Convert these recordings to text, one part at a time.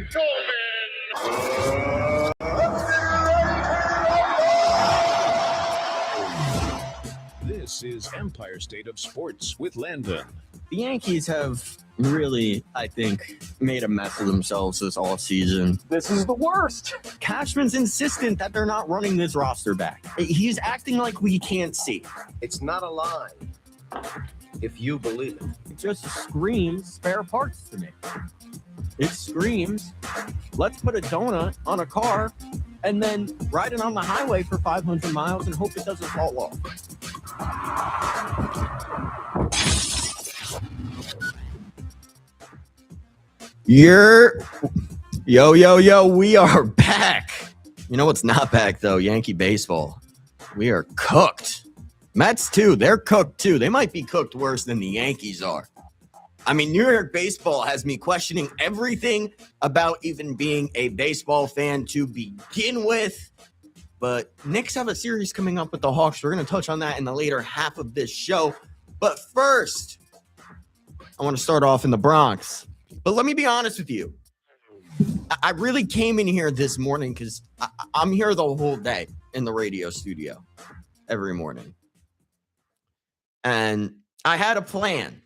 gentlemen. This is Empire State of Sports with Landon. The Yankees have really, I think, made a mess of themselves this offseason. This is the worst. Cashman's insistent that they're not running this roster back. He's acting like we can't see. It's not a lie, if you believe it. It just screams spare parts to me. It screams, let's put a donut on a car and then ride it on the highway for 500 miles and hope it doesn't fall off. Yo, we are back. You know what's not back, though? Yankee baseball. We are cooked. Mets, too. They're cooked, too. They might be cooked worse than the Yankees are. I mean, New York baseball has me questioning everything about even being a baseball fan to begin with. But Knicks have a series coming up with the Hawks. We're going to touch on that in the later half of this show. But first, I want to start off in the Bronx. But let me be honest with you. I really came in here this morning because I'm here the whole day in the radio studio every morning. And I had a plan.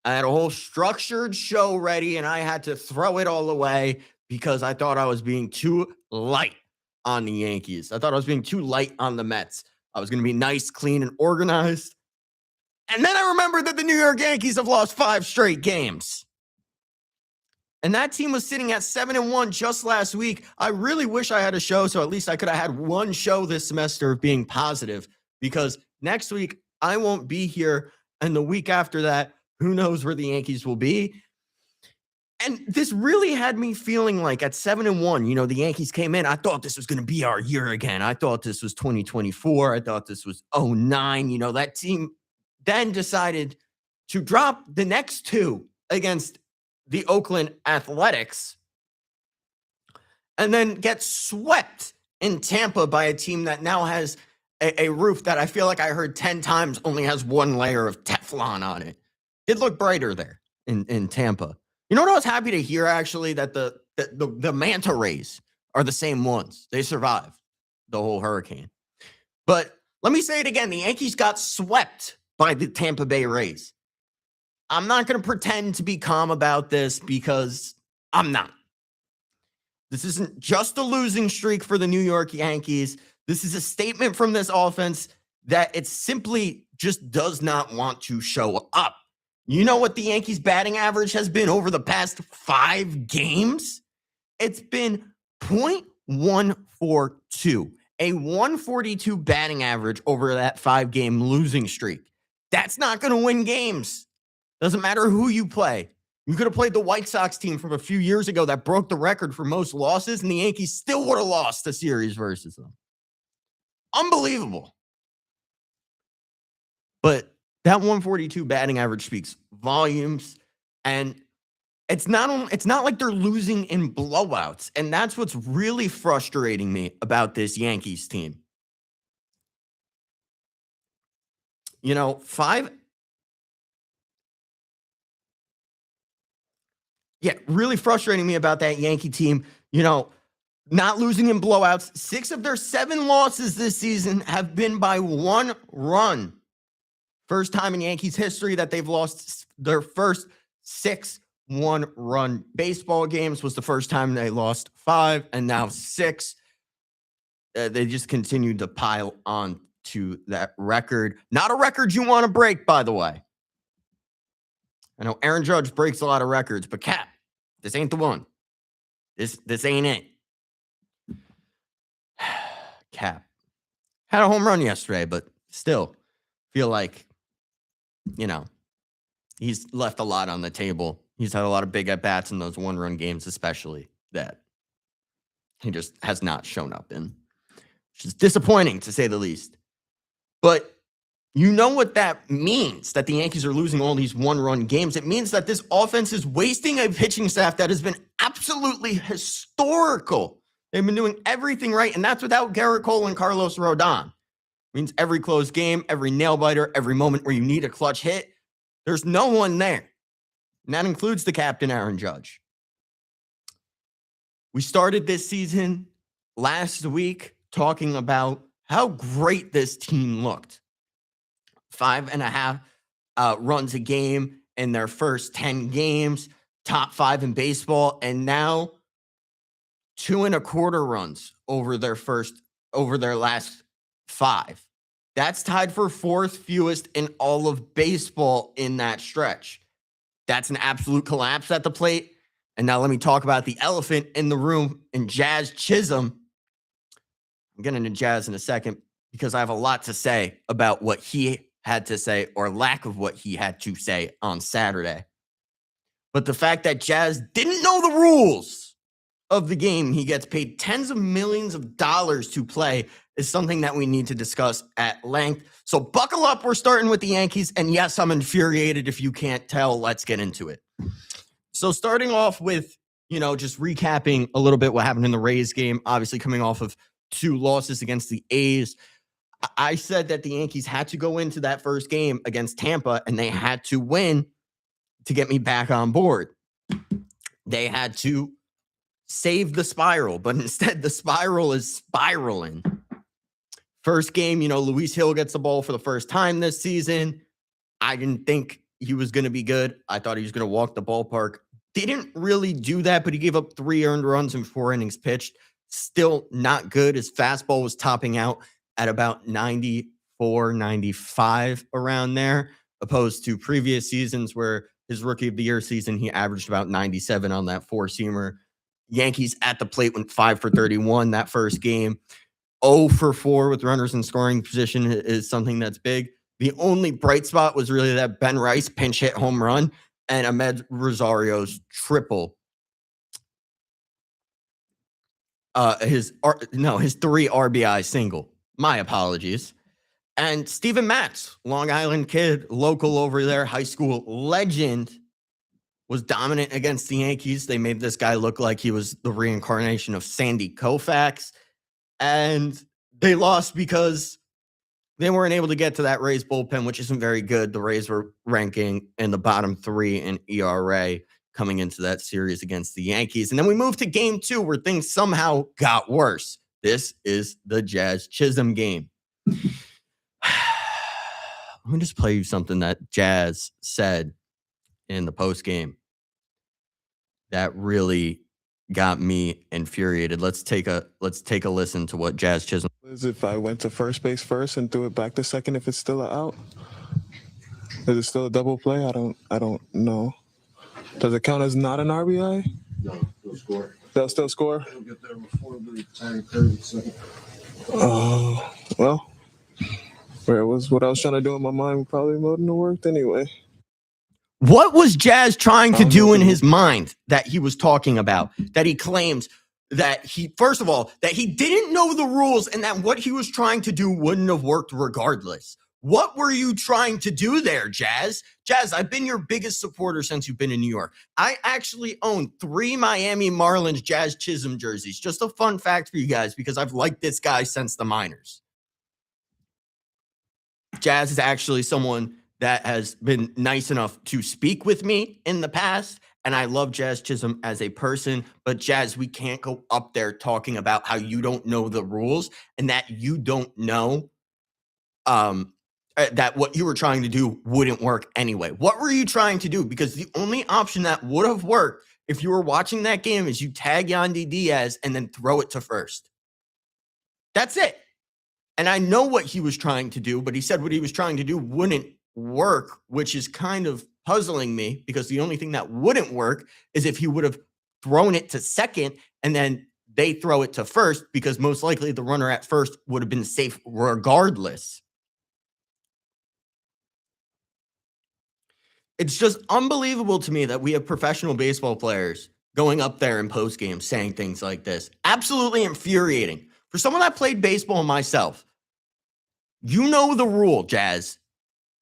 I had a whole structured show ready, and I had to throw it all away because I thought I was being too light on the Yankees. I thought I was being too light on the Mets. I was going to be nice, clean, and organized. And then I remembered that the New York Yankees have lost 5 straight games. And that team was sitting at 7-1 just last week. I really wish I had a show, so at least I could have had one show this semester of being positive, because next week I won't be here, and the week after that, who knows where the Yankees will be. And this really had me feeling like at 7-1, the Yankees came in. I thought this was going to be our year again. I thought this was 2024. I thought this was 09. That team then decided to drop the next 2 against the Oakland Athletics and then get swept in Tampa by a team that now has a roof that I feel like I heard 10 times only has 1 layer of Teflon on it. It looked brighter there in Tampa. You know what I was happy to hear, actually? That the manta rays are the same ones. They survived the whole hurricane. But let me say it again. The Yankees got swept by the Tampa Bay Rays. I'm not going to pretend to be calm about this because I'm not. This isn't just a losing streak for the New York Yankees. This is a statement from this offense that it simply just does not want to show up. You know what the Yankees' batting average has been over the past 5 games? It's been .142, a 142 batting average over that 5-game losing streak. That's not going to win games. Doesn't matter who you play. You could have played the White Sox team from a few years ago that broke the record for most losses, and the Yankees still would have lost the series versus them. Unbelievable. But that 142 batting average speaks volumes, and it's not like they're losing in blowouts, and that's what's really frustrating me about this Yankees team. Really frustrating me about that Yankee team, not losing in blowouts. 6 of their 7 losses this season have been by 1 run. First time in Yankees history that they've lost their first 6 1-run baseball games. Was the first time they lost 5, and now 6. They just continued to pile on to that record. Not a record you want to break, by the way. I know Aaron Judge breaks a lot of records, but Cap, this ain't the one. This ain't it. Cap had a home run yesterday, but still feel like, he's left a lot on the table. He's had a lot of big at-bats in those 1-run games, especially, that he just has not shown up in, which is disappointing, to say the least. But you know what that means, that the Yankees are losing all these 1-run games. It means that this offense is wasting a pitching staff that has been absolutely historical. They've been doing everything right, and that's without Garrett Cole and Carlos Rodon. It means every close game, every nail-biter, every moment where you need a clutch hit, there's no one there. And that includes the captain, Aaron Judge. We started this season last week talking about how great this team looked. 5.5 runs a game in their first 10 games, top 5 in baseball, and now 2.25 runs over their last 5. That's tied for 4th fewest in all of baseball in that stretch. That's an absolute collapse at the plate. And now let me talk about the elephant in the room in Jazz Chisholm. I'm getting into Jazz in a second because I have a lot to say about what he had to say or lack of what he had to say on Saturday. But the fact that Jazz didn't know the rules of the game he gets paid tens of millions of dollars to play is something that we need to discuss at length. So buckle up. We're starting with the Yankees. And yes, I'm infuriated. If you can't tell, let's get into it. So starting off with, just recapping a little bit what happened in the Rays game, obviously coming off of 2 losses against the A's. I said that the Yankees had to go into that first game against Tampa and they had to win to get me back on board. They had to save the spiral, but instead the spiral is spiraling. First game, Luis Hill gets the ball for the first time this season. I didn't think he was going to be good. I thought he was going to walk the ballpark. Didn't really do that, but he gave up 3 earned runs in 4 innings pitched. Still not good. His fastball was topping out at about 94, 95 around there, opposed to previous seasons where his rookie of the year season, he averaged about 97 on that 4-seamer. Yankees at the plate went 5 for 31 that first game. 0 for 4 with runners in scoring position is something that's big. The only bright spot was really that Ben Rice pinch hit home run and Ahmed Rosario's triple. His 3 RBI single. My apologies. And Steven Matz, Long Island kid, local over there, high school legend, was dominant against the Yankees. They made this guy look like he was the reincarnation of Sandy Koufax. And they lost because they weren't able to get to that Rays bullpen, which isn't very good. The Rays were ranking in the bottom 3 in ERA coming into that series against the Yankees. And then we moved to game 2 where things somehow got worse. This is the Jazz Chisholm game. Let me just play you something that Jazz said in the post game that really got me infuriated. Let's take a listen to what Jazz Chisholm. Is if I went to first base first and threw it back to second, if it's still an out, is it still a double play? I don't know. Does it count as not an RBI? No, they'll score. They'll still score. They'll get there before the time 30 seconds. Well, where it was what I was trying to do in my mind probably wouldn't have worked anyway. What was Jazz trying to do in his mind that he was talking about? That he claims that first of all, that he didn't know the rules and that what he was trying to do wouldn't have worked regardless. What were you trying to do there, Jazz? Jazz, I've been your biggest supporter since you've been in New York. I actually own 3 Miami Marlins Jazz Chisholm jerseys. Just a fun fact for you guys because I've liked this guy since the minors. Jazz is actually someone that has been nice enough to speak with me in the past, and I love Jazz Chisholm as a person, but Jazz, we can't go up there talking about how you don't know the rules and that you don't know that what you were trying to do wouldn't work anyway. What were you trying to do? Because the only option that would have worked if you were watching that game is you tag Yandy Diaz and then throw it to first. That's it. And I know what he was trying to do, but he said what he was trying to do wouldn't work, which is kind of puzzling me because the only thing that wouldn't work is if he would have thrown it to second and then they throw it to first because most likely the runner at first would have been safe regardless. It's just unbelievable to me that we have professional baseball players going up there in postgame saying things like this. Absolutely infuriating. For someone that played baseball myself, you know the rule, Jazz.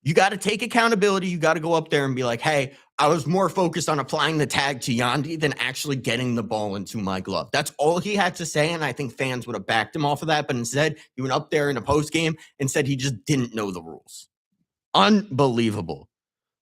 You got to take accountability. You got to go up there and be like, hey, I was more focused on applying the tag to Yandy than actually getting the ball into my glove. That's all he had to say, and I think fans would have backed him off of that. But instead, he went up there in a postgame and said he just didn't know the rules. Unbelievable.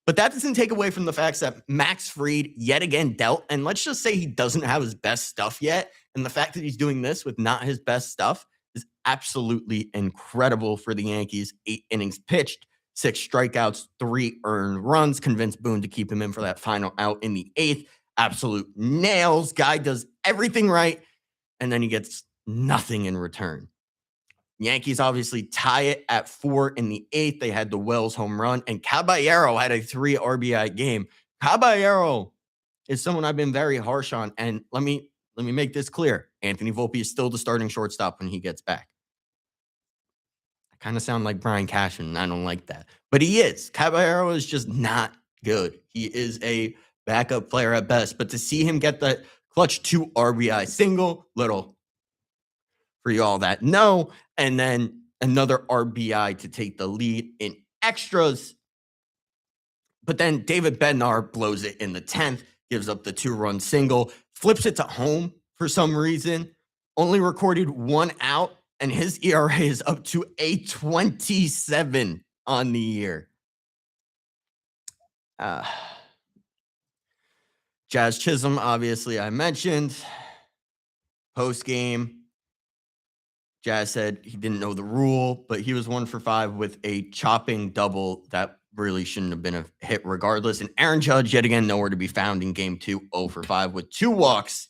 But that doesn't take away from the fact that Max Fried yet again dealt, and let's just say he doesn't have his best stuff yet. And the fact that he's doing this with not his best stuff is absolutely incredible for the Yankees. 8 innings pitched, 6 strikeouts, 3 earned runs, convinced Boone to keep him in for that final out in the 8th. Absolute nails. Guy does everything right, and then he gets nothing in return. Yankees obviously tie it at 4 in the 8th. They had the Wells home run, and Caballero had a 3 RBI game. Caballero is someone I've been very harsh on, and let me make this clear. Anthony Volpe is still the starting shortstop when he gets back. I kind of sound like Brian Cashman, and I don't like that. But he is. Caballero is just not good. He is a backup player at best. But to see him get that clutch 2 RBI single, little for y'all that know, and then another RBI to take the lead in extras. But then David Bednar blows it in the 10th, gives up the 2-run single, flips it to home for some reason, only recorded 1 out, and his ERA is up to a 27 on the year. Jazz Chisholm, obviously, I mentioned. Post-game, Jazz said he didn't know the rule, but he was 1 for 5 with a chopping double that really shouldn't have been a hit regardless. And Aaron Judge, yet again, nowhere to be found in game 2, 0 for 5 with 2 walks.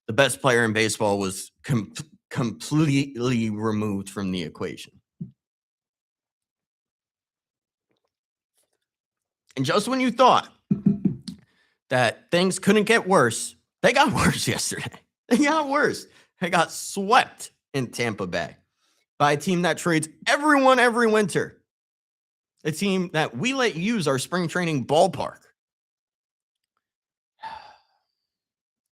The best player in baseball was completely removed from the equation. And just when you thought that things couldn't get worse, they got worse yesterday. They got worse. They got swept in Tampa Bay by a team that trades everyone every winter. A team that we let use our spring training ballpark.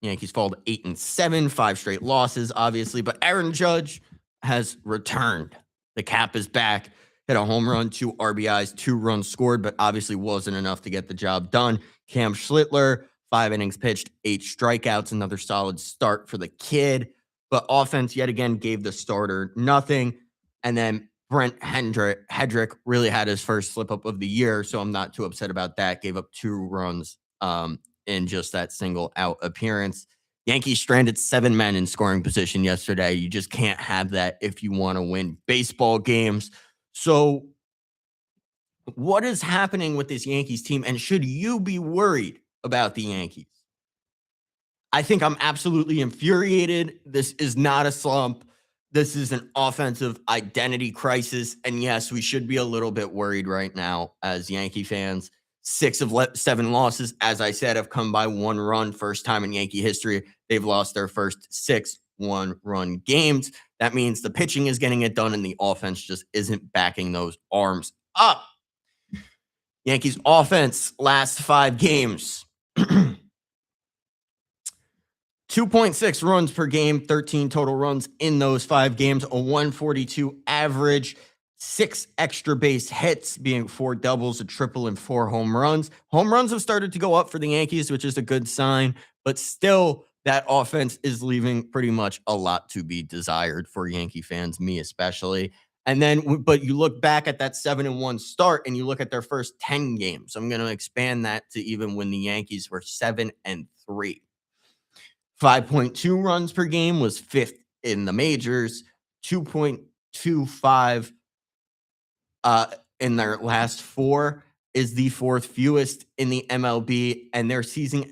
Yankees fall to 8-7, 5 straight losses, obviously, but Aaron Judge has returned. The cap is back. Hit a home run, 2 RBIs, 2 runs scored, but obviously wasn't enough to get the job done. Cam Schlittler, 5 innings pitched, 8 strikeouts, another solid start for the kid. But offense, yet again, gave the starter nothing. And then Brent Hedrick really had his first slip-up of the year, so I'm not too upset about that. Gave up 2 runs in just that single-out appearance. Yankees stranded 7 men in scoring position yesterday. You just can't have that if you want to win baseball games. So what is happening with this Yankees team, and should you be worried about the Yankees? I think I'm absolutely infuriated. This is not a slump. This is an offensive identity crisis. And yes, we should be a little bit worried right now as Yankee fans. 6 of 7 losses, as I said, have come by 1 run. First time in Yankee history, they've lost their first 6 1-run games. That means the pitching is getting it done and the offense just isn't backing those arms up. Yankees offense last 5 games. 2.6 runs per game, 13 total runs in those 5 games, a 142 average, 6 extra base hits, being 4 doubles, a triple, and 4 home runs. Home runs have started to go up for the Yankees, which is a good sign, but still that offense is leaving pretty much a lot to be desired for Yankee fans, me especially. And then, but you look back at that 7-1 start and you look at their first 10 games. I'm going to expand that to even when the Yankees were 7-3. 5.2 runs per game was 5th in the majors. 2.25 in their last 4 is the 4th fewest in the MLB, and their season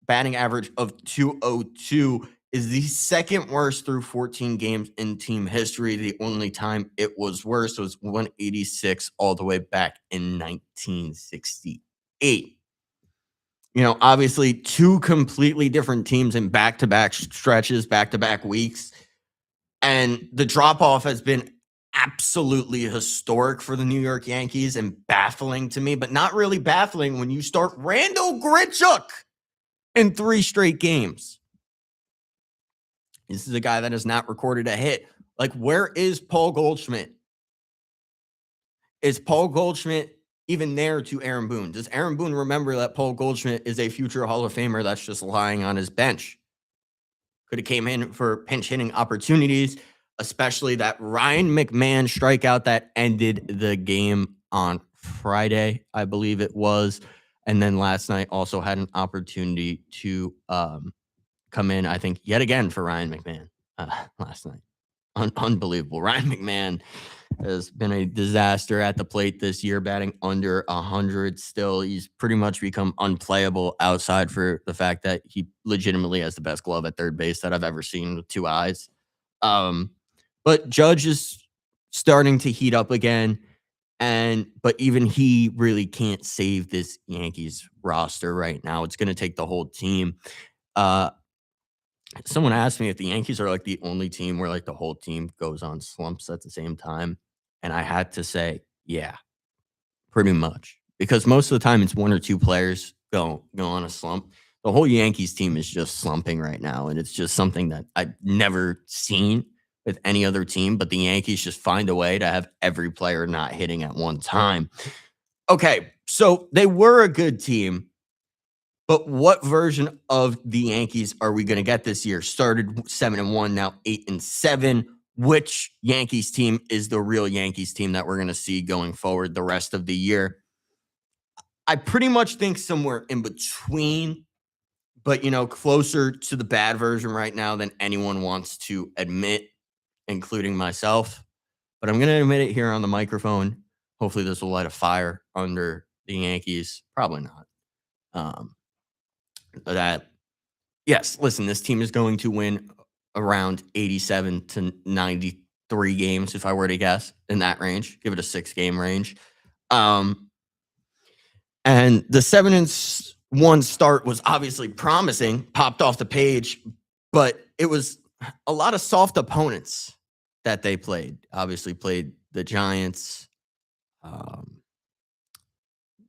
batting average of 202 is the 2nd worst through 14 games in team history. The only time it was worse was 186 all the way back in 1968. You know, obviously 2 completely different teams in back-to-back stretches, back-to-back weeks. And the drop-off has been absolutely historic for the New York Yankees and baffling to me, but not really baffling when you start Randall Grichuk in 3 straight games. This is a guy that has not recorded a hit. Like, where is Paul Goldschmidt? Is Paul Goldschmidt even there to Aaron Boone? Does Aaron Boone remember that Paul Goldschmidt is a future Hall of Famer that's just lying on his bench? Could have came in for pinch hitting opportunities, especially that Ryan McMahon strikeout that ended the game on Friday, I believe it was. And then last night also had an opportunity to come in, I think, yet again for Ryan McMahon last night. Unbelievable. Ryan McMahon has been a disaster at the plate this year, batting under 100 still. He's pretty much become unplayable outside for the fact that he legitimately has the best glove at third base that I've ever seen with two eyes. But Judge is starting to heat up again. But even he really can't save this Yankees roster right now. It's going to take the whole team. Someone asked me if the Yankees are like the only team where like the whole team goes on slumps at the same time. And I had to say, yeah, pretty much. Because most of the time it's one or two players go on a slump. The whole Yankees team is just slumping right now. And it's just something that I've never seen with any other team. But the Yankees just find a way to have every player not hitting at one time. Okay, so they were a good team. But what version of the Yankees are we going to get this year? Started 7-1, now 8-7. Which Yankees team is the real Yankees team that we're going to see going forward the rest of the year? I pretty much think somewhere in between, but, closer to the bad version right now than anyone wants to admit, including myself. But I'm going to admit it here on the microphone. Hopefully this will light a fire under the Yankees. Probably not. Yes, listen, this team is going to win around 87 to 93 games, if I were to guess, in that range. Give it a 6-game range. And the 7-1 start was obviously promising, popped off the page, but it was a lot of soft opponents that they played. Obviously played the Giants.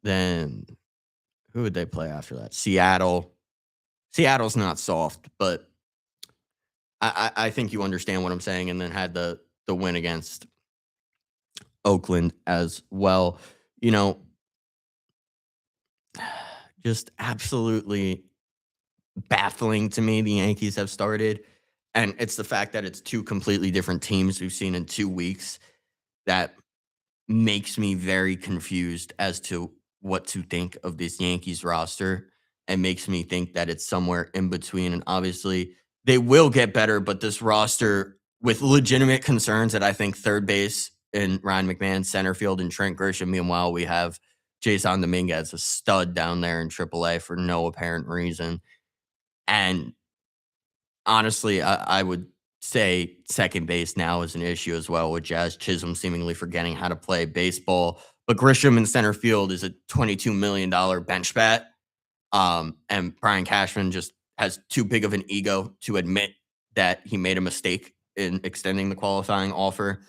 Then who would they play after that? Seattle. Seattle's not soft, but I think you understand what I'm saying. And then had the win against Oakland as well. Just absolutely baffling to me. The Yankees have started, and it's the fact that it's two completely different teams we've seen in 2 weeks that makes me very confused as to what to think of this Yankees roster, and makes me think that it's somewhere in between. And obviously they will get better, but this roster with legitimate concerns at, I think, third base and Ryan McMahon, center field, and Trent Grisham. Meanwhile, we have Jason Dominguez, a stud down there in AAA for no apparent reason. And honestly, I would say second base now is an issue as well, with Jazz Chisholm seemingly forgetting how to play baseball. But Grisham in center field is a $22 million bench bat. And Brian Cashman just has too big of an ego to admit that he made a mistake in extending the qualifying offer.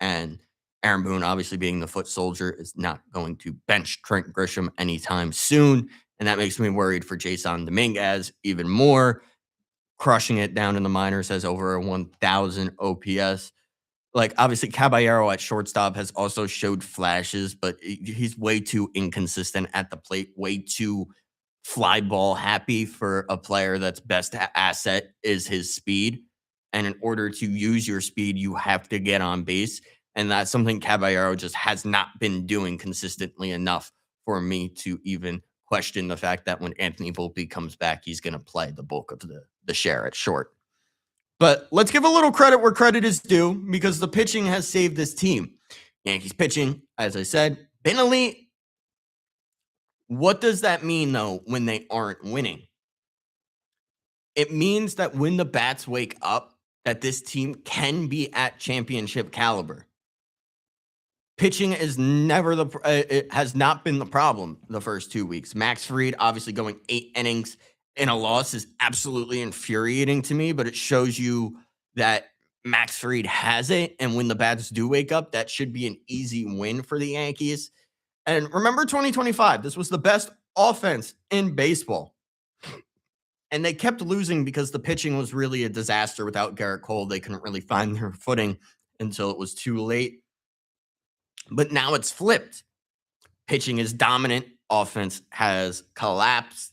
And Aaron Boone, obviously being the foot soldier, is not going to bench Trent Grisham anytime soon. And that makes me worried for Jason Dominguez even more. Crushing it down in the minors, has over a 1,000 OPS. Like, obviously, Caballero at shortstop has also showed flashes, but he's way too inconsistent at the plate, way too fly ball happy for a player that's best asset is his speed. And in order to use your speed, you have to get on base. And that's something Caballero just has not been doing consistently enough for me to even question the fact that when Anthony Volpe comes back, he's going to play the bulk of the share at short. But let's give a little credit where credit is due, because the pitching has saved this team. Yankees pitching, as I said, been elite. What does that mean, though, when they aren't winning? It means that when the bats wake up, that this team can be at championship caliber. Pitching is it has not been the problem the first 2 weeks. Max Fried, obviously going 8 innings in a loss, is absolutely infuriating to me, but it shows you that Max Fried has it. And when the bats do wake up, that should be an easy win for the Yankees. And remember 2025, this was the best offense in baseball. And they kept losing because the pitching was really a disaster without Garrett Cole. They couldn't really find their footing until it was too late. But now it's flipped. Pitching is dominant. Offense has collapsed.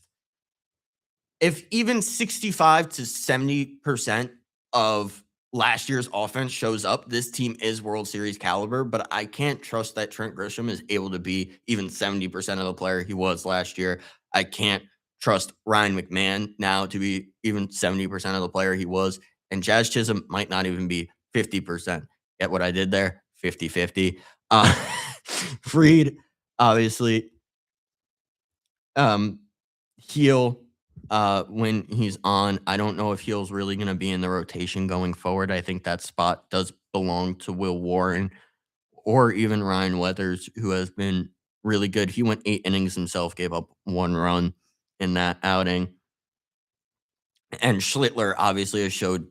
If even 65 to 70% of last year's offense shows up, this team is World Series caliber, but I can't trust that Trent Grisham is able to be even 70% of the player he was last year. I can't trust Ryan McMahon now to be even 70% of the player he was. And Jazz Chisholm might not even be 50%. Get what I did there? 50-50. Freed, obviously. Heel, when he's on, I don't know if Heel's really going to be in the rotation going forward. I think that spot does belong to Will Warren or even Ryan Weathers, who has been really good. He went 8 innings himself, gave up 1 run in that outing. And Schlittler obviously has showed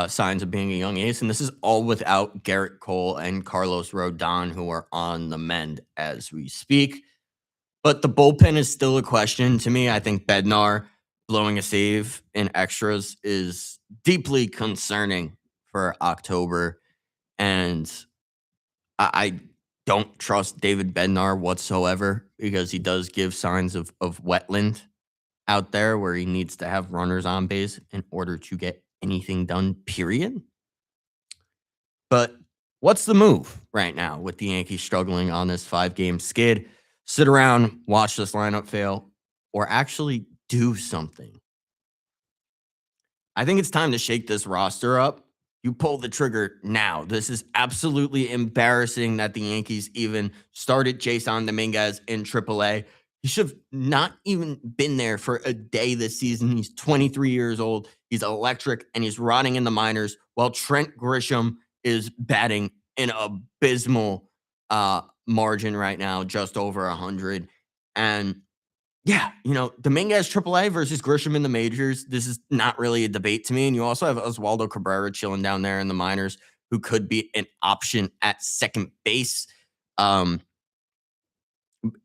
signs of being a young ace, and this is all without Garrett Cole and Carlos Rodon, who are on the mend as we speak. But the bullpen is still a question to me. I think Bednar blowing a save in extras is deeply concerning for October, and I don't trust David Bednar whatsoever because he does give signs of wetland out there where he needs to have runners on base in order to get anything done, period. But what's the move right now with the Yankees struggling on this 5-game skid? Sit around, watch this lineup fail, or actually do something? I think it's time to shake this roster up. You pull the trigger now. This is absolutely embarrassing that the Yankees even started Jason Dominguez in AAA. He should have not even been there for a day this season. He's 23 years old. He's electric, and he's rotting in the minors while Trent Grisham is batting an abysmal margin right now, just over 100. And yeah, Dominguez AAA versus Grisham in the majors. This is not really a debate to me. And you also have Oswaldo Cabrera chilling down there in the minors, who could be an option at second base.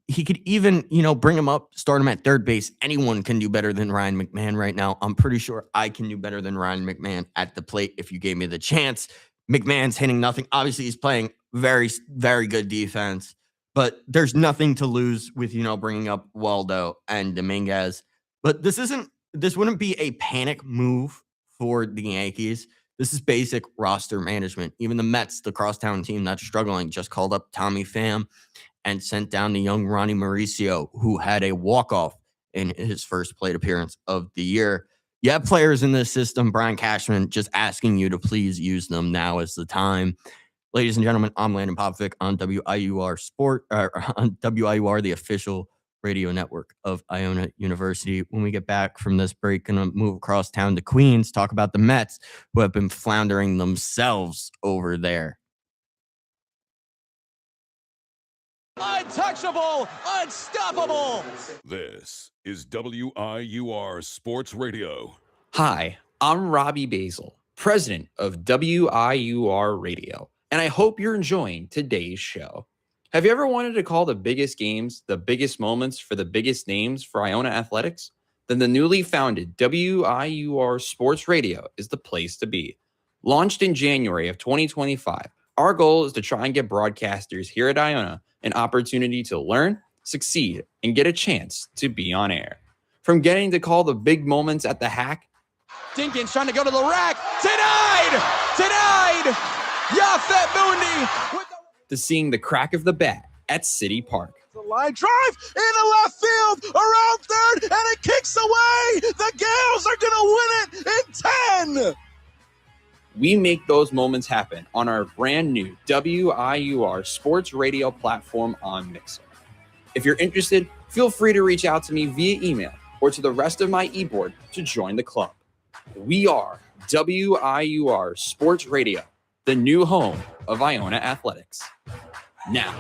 He could even, bring him up, start him at third base. Anyone can do better than Ryan McMahon right now. I'm pretty sure I can do better than Ryan McMahon at the plate if you gave me the chance. McMahon's hitting nothing. Obviously, he's playing very, very good defense, but there's nothing to lose with, bringing up Waldo and Dominguez. But this wouldn't be a panic move for the Yankees. This is basic roster management. Even the Mets, the crosstown team that's struggling, just called up Tommy Pham and sent down the young Ronnie Mauricio, who had a walk-off in his first plate appearance of the year. You have players in this system, Brian Cashman, just asking you to please use them. Now is the time. Ladies and gentlemen, I'm Landon Popovic on on WIUR, the official radio network of Iona University. When we get back from this break, going to move across town to Queens, talk about the Mets, who have been floundering themselves over there. Untouchable, unstoppable. This is WIUR Sports Radio. Hi, I'm Robbie Basil, president of WIUR Radio, and I hope you're enjoying today's show. Have you ever wanted to call the biggest games, the biggest moments for the biggest names for Iona Athletics? Then the newly founded WIUR Sports Radio is the place to be. Launched in January of 2025, our goal is to try and get broadcasters here at Iona an opportunity to learn, succeed, and get a chance to be on air. From getting to call the big moments at the hack. Dinkins trying to go to the rack. Denied. Yafet Mundi. To seeing the crack of the bat at City Park. The line drive into left field, around third, and it kicks away. The Gales are going to win it in 10. We make those moments happen on our brand new WIUR Sports Radio platform on Mixer. If you're interested, feel free to reach out to me via email or to the rest of my e-board to join the club. We are WIUR Sports Radio, the new home of Iona Athletics. Now,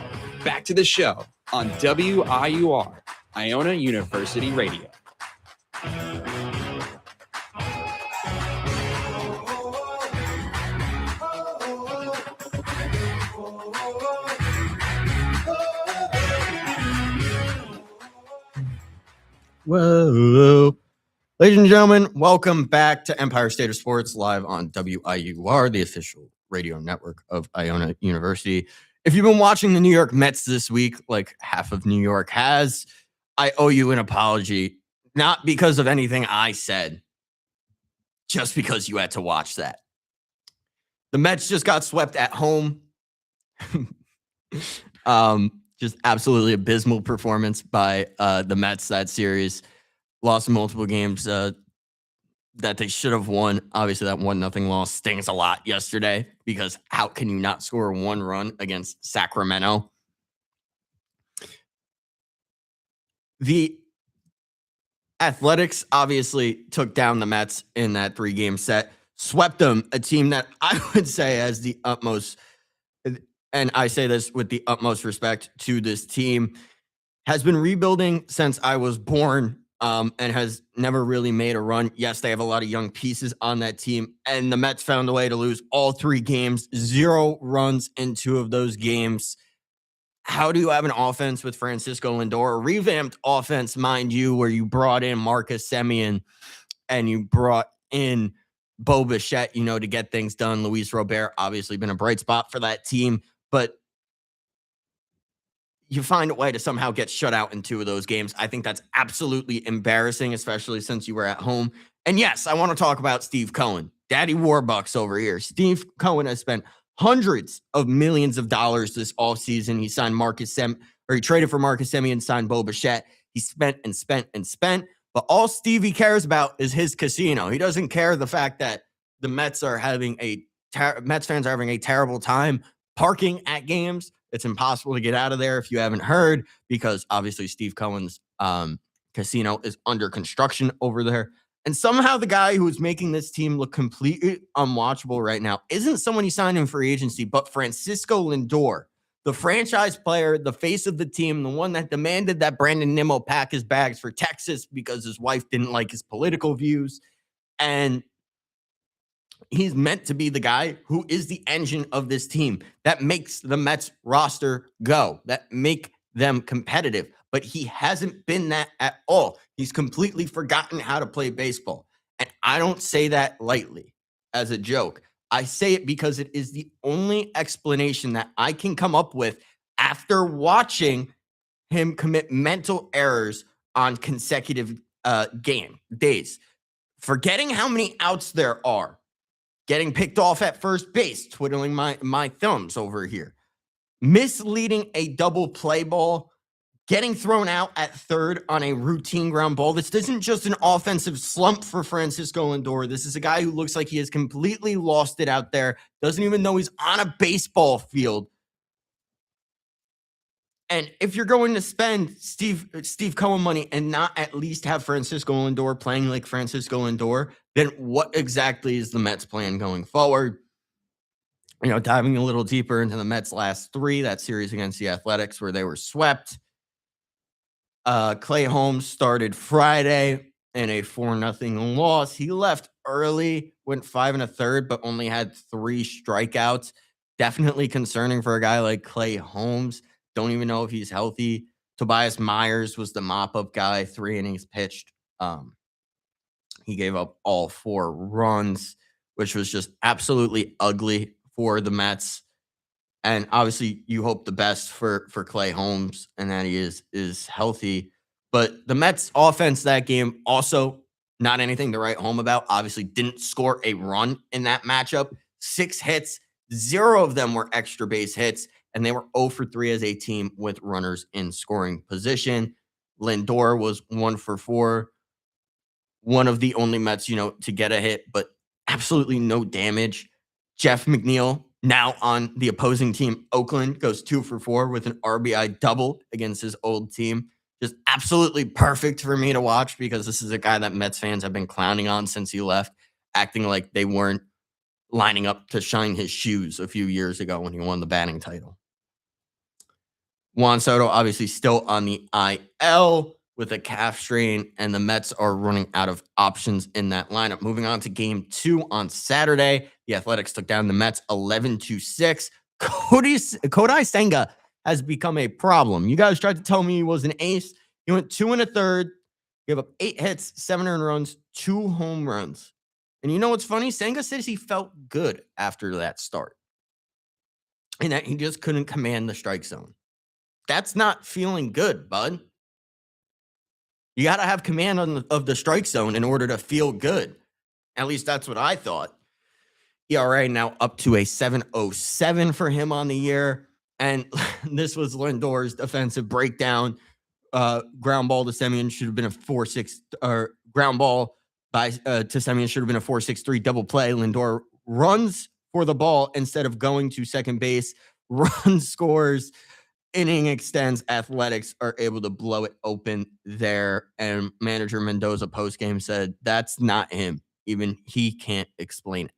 back to the show on WIUR, Iona University Radio. Whoa. Ladies and gentlemen, welcome back to Empire State of Sports live on WIUR, the official radio network of Iona University. If you've been watching the New York Mets this week, like half of New York has, I owe you an apology, not because of anything I said, just because you had to watch that. The Mets just got swept at home. Just absolutely abysmal performance by the Mets that series. lost multiple games that they should have won. Obviously, that 1-0 loss stings a lot yesterday because how can you not score 1 run against Sacramento? The Athletics obviously took down the Mets in that 3-game set, swept them, a team that I would say has the utmost, and I say this with the utmost respect to this team, has been rebuilding since I was born, and has never really made a run. Yes, they have a lot of young pieces on that team, and the Mets found a way to lose all 3 games, 0 runs in 2 of those games. How do you have an offense with Francisco Lindor, a revamped offense, mind you, where you brought in Marcus Semien and you brought in Bo Bichette, to get things done. Luis Robert obviously been a bright spot for that team, but you find a way to somehow get shut out in 2 of those games. I think that's absolutely embarrassing, especially since you were at home. And yes, I want to talk about Steve Cohen, Daddy Warbucks over here. Steve Cohen has spent hundreds of millions of dollars this offseason. He signed he traded for Marcus Semien, signed Bo Bichette. He spent and spent and spent, but all Stevie cares about is his casino. He doesn't care the fact that the Mets are having Mets fans are having a terrible time parking at games. It's impossible to get out of there if you haven't heard, because obviously Steve Cohen's casino is under construction over there. And somehow the guy who is making this team look completely unwatchable right now isn't someone he signed in free agency, but Francisco Lindor, the franchise player, the face of the team, the one that demanded that Brandon Nimmo pack his bags for Texas because his wife didn't like his political views. And he's meant to be the guy who is the engine of this team that makes the Mets roster go, that make them competitive. But he hasn't been that at all. He's completely forgotten how to play baseball. And I don't say that lightly as a joke. I say it because it is the only explanation that I can come up with after watching him commit mental errors on consecutive days. Forgetting how many outs there are. Getting picked off at first base, twiddling my thumbs over here. Misleading a double play ball. Getting thrown out at third on a routine ground ball. This isn't just an offensive slump for Francisco Lindor. This is a guy who looks like he has completely lost it out there. Doesn't even know he's on a baseball field. And if you're going to spend Steve Cohen money and not at least have Francisco Lindor playing like Francisco Lindor, then what exactly is the Mets plan going forward? Diving a little deeper into the Mets' last 3, that series against the Athletics where they were swept. Clay Holmes started Friday in a 4-0 loss. He left early, went 5 1/3, but only had 3 strikeouts. Definitely concerning for a guy like Clay Holmes. Don't even know if he's healthy. Tobias Myers was the mop-up guy, 3 innings pitched. He gave up all 4 runs, which was just absolutely ugly for the Mets. And obviously, you hope the best for Clay Holmes and that he is healthy. But the Mets offense that game also not anything to write home about. Obviously, didn't score a run in that matchup. 6 hits, 0 of them were extra base hits, and they were 0 for 3 as a team with runners in scoring position. Lindor was 1 for 4. One of the only Mets, to get a hit, but absolutely no damage. Jeff McNeil, now on the opposing team, Oakland, goes 2 for 4 with an RBI double against his old team. Just absolutely perfect for me to watch because this is a guy that Mets fans have been clowning on since he left, acting like they weren't lining up to shine his shoes a few years ago when he won the batting title. Juan Soto obviously still on the IL with a calf strain, and the Mets are running out of options in that lineup. Moving on to game 2 on Saturday, the Athletics took down the Mets 11-6. Kodai Senga has become a problem. You guys tried to tell me he was an ace. He went 2 1/3, gave up 8 hits, 7 earned runs, 2 home runs. And you know what's funny? Senga says he felt good after that start and that he just couldn't command the strike zone. That's not feeling good, bud. You got to have command of the strike zone in order to feel good. At least that's what I thought. ERA now up to a 7.07 for him on the year. And this was Lindor's defensive breakdown. ground ball to Semyon should have been a 4-6 or ground ball to Semyon should have been a 4-6-3 double play. Lindor runs for the ball instead of going to second base, runs, scores, inning extends. Athletics are able to blow it open there. And manager Mendoza postgame said that's not him. Even he can't explain it.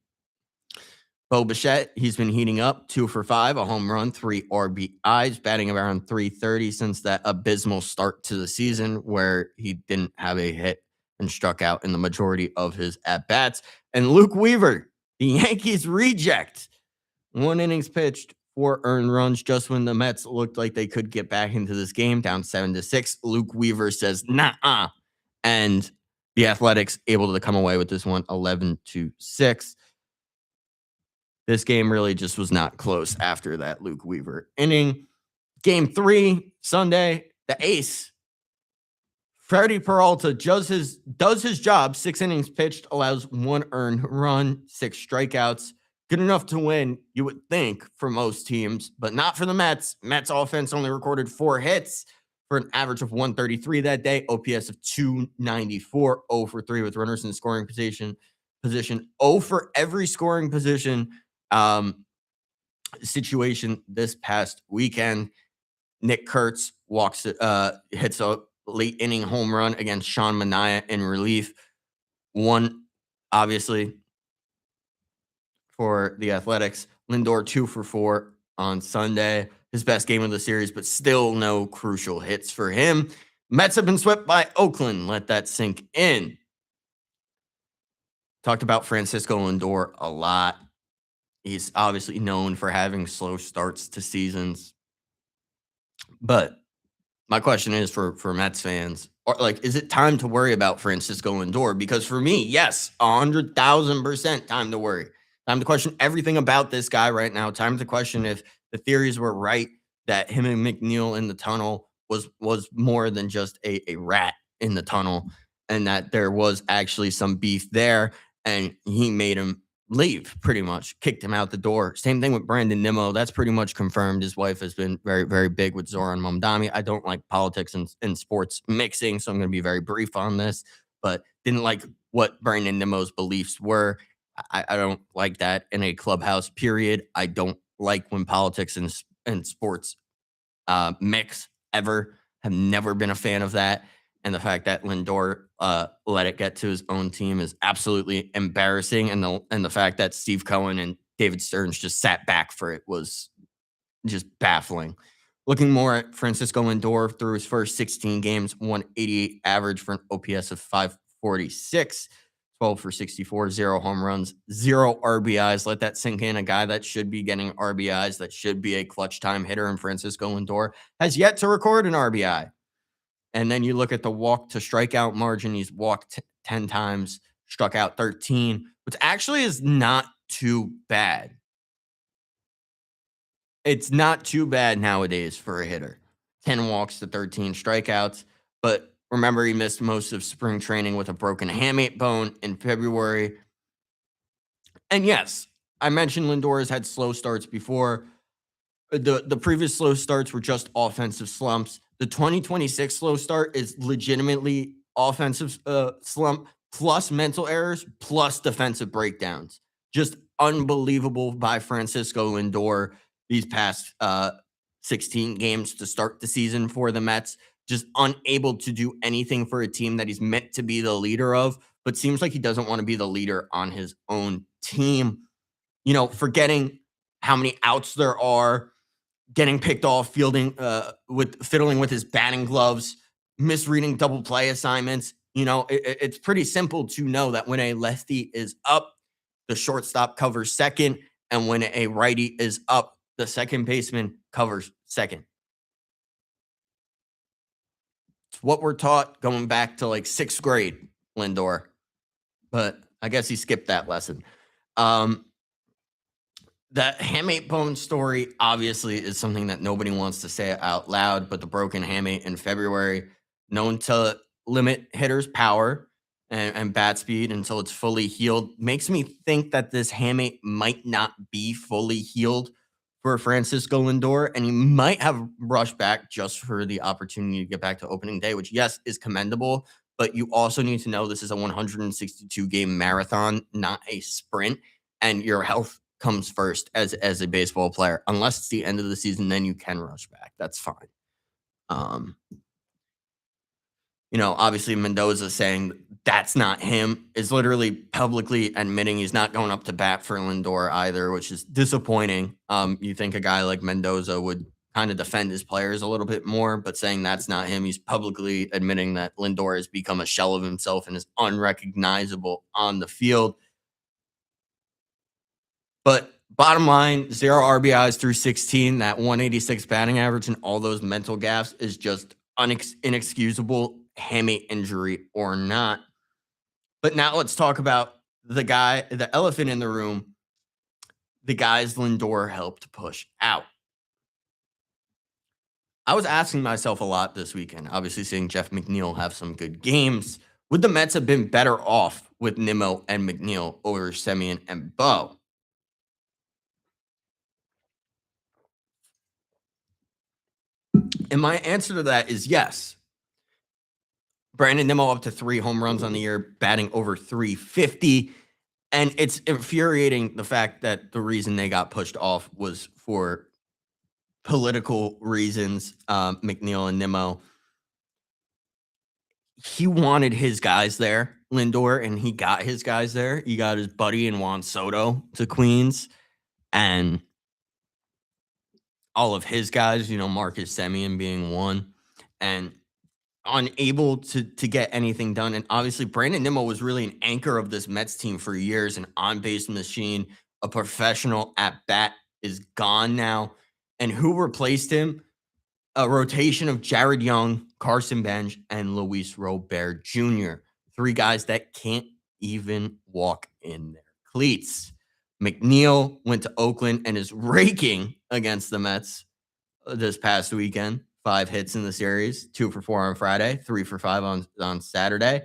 Bo Bichette, he's been heating up 2 for 5, a home run, 3 RBIs, batting around 330 since that abysmal start to the season where he didn't have a hit and struck out in the majority of his at-bats. And Luke Weaver, the Yankees reject, 1 innings pitched, 4 earned runs just when the Mets looked like they could get back into this game, down 7-6. Luke Weaver says, nah. And the Athletics able to come away with this one, 11-6. This game really just was not close after that Luke Weaver inning. Game 3, Sunday, the ace, Freddie Peralta does his job. 6 innings pitched, allows 1 earned run, 6 strikeouts. Good enough to win, you would think, for most teams, but not for the Mets. Mets offense only recorded 4 hits for an average of 133 that day. OPS of 294, 0 for 3 with runners in scoring position, 0 for every scoring position situation this past weekend. Nick Kurtz hits a late inning home run against Sean Manaea in relief. 1, obviously, for the Athletics. Lindor 2 for 4 on Sunday. His best game of the series, but still no crucial hits for him. Mets have been swept by Oakland. Let that sink in. Talked about Francisco Lindor a lot. He's obviously known for having slow starts to seasons. But my question is for Mets fans, is it time to worry about Francisco Lindor? Because for me, yes, 100,000% time to worry. Time to question everything about this guy right now. Time to question if the theories were right that him and McNeil in the tunnel was more than just a rat in the tunnel, and that there was actually some beef there, and he made him leave, pretty much kicked him out the door. Same thing with Brandon Nimmo. That's pretty much confirmed. His wife has been very, very big with Zoran Mamdani. I don't like politics and sports mixing, so I'm going to be very brief on this, but didn't like what Brandon Nimmo's beliefs were. I don't like that in a clubhouse, period. I don't like when politics and sports mix ever. Have never been a fan of that. And the fact that Lindor let it get to his own team is absolutely embarrassing. And the fact that Steve Cohen and David Stearns just sat back for it was just baffling. Looking more at Francisco Lindor through his first 16 games, 188 average for an OPS of 546, 12 for 64, 0 home runs, 0 RBIs. Let that sink in. A guy that should be getting RBIs, that should be a clutch time hitter, and Francisco Lindor has yet to record an RBI. And then you look at the walk to strikeout margin. He's walked 10 times, struck out 13, which actually is not too bad. It's not too bad nowadays for a hitter. 10 walks to 13 strikeouts. But remember, he missed most of spring training with a broken hamate bone in February. And yes, I mentioned Lindor has had slow starts before. The previous slow starts were just offensive slumps. The 2026 slow start is legitimately offensive slump plus mental errors plus defensive breakdowns. Just unbelievable by Francisco Lindor these past 16 games to start the season for the Mets. Just unable to do anything for a team that he's meant to be the leader of, but seems like he doesn't want to be the leader on his own team. You know, forgetting how many outs there are, getting picked off, fiddling with his batting gloves, misreading double play assignments. You know, it's pretty simple to know that when a lefty is up, the shortstop covers second, and when a righty is up, the second baseman covers second. It's what we're taught going back to like 6th grade, Lindor. But I guess he skipped that lesson. That hamate bone story obviously is something that nobody wants to say out loud, but the broken hamate in February, known to limit hitters' power and bat speed until it's fully healed, makes me think that this hamate might not be fully healed for Francisco Lindor, and he might have rushed back just for the opportunity to get back to opening day, which, yes, is commendable. But you also need to know this is a 162-game marathon, not a sprint, and your health comes first as a baseball player. Unless it's the end of the season, then you can rush back. That's fine. Obviously Mendoza saying that's not him is literally publicly admitting he's not going up to bat for Lindor either, which is disappointing. You think a guy like Mendoza would kind of defend his players a little bit more, but saying that's not him, he's publicly admitting that Lindor has become a shell of himself and is unrecognizable on the field. But bottom line, 0 RBIs through 16, that 186 batting average and all those mental gaffes is just inexcusable, hammy injury or not. But now let's talk about the elephant in the room, the guys Lindor helped push out. I was asking myself a lot this weekend, obviously seeing Jeff McNeil have some good games. Would the Mets have been better off with Nimmo and McNeil over Semien and Bo? And my answer to that is yes. Brandon Nimmo up to 3 home runs on the year, batting over 350. And it's infuriating the fact that the reason they got pushed off was for political reasons, McNeil and Nimmo. He wanted his guys there, Lindor, and he got his guys there. He got his buddy and Juan Soto to Queens. And all of his guys, Marcus Semien being one, and unable to get anything done. And obviously, Brandon Nimmo was really an anchor of this Mets team for years, an on-base machine, a professional at bat, is gone now. And who replaced him? A rotation of Jared Young, Carson Bench, and Luis Robert Jr. 3 guys that can't even walk in their cleats. McNeil went to Oakland and is raking against the Mets this past weekend. 5 hits in the series, 2 for 4 on Friday, 3 for 5 on Saturday.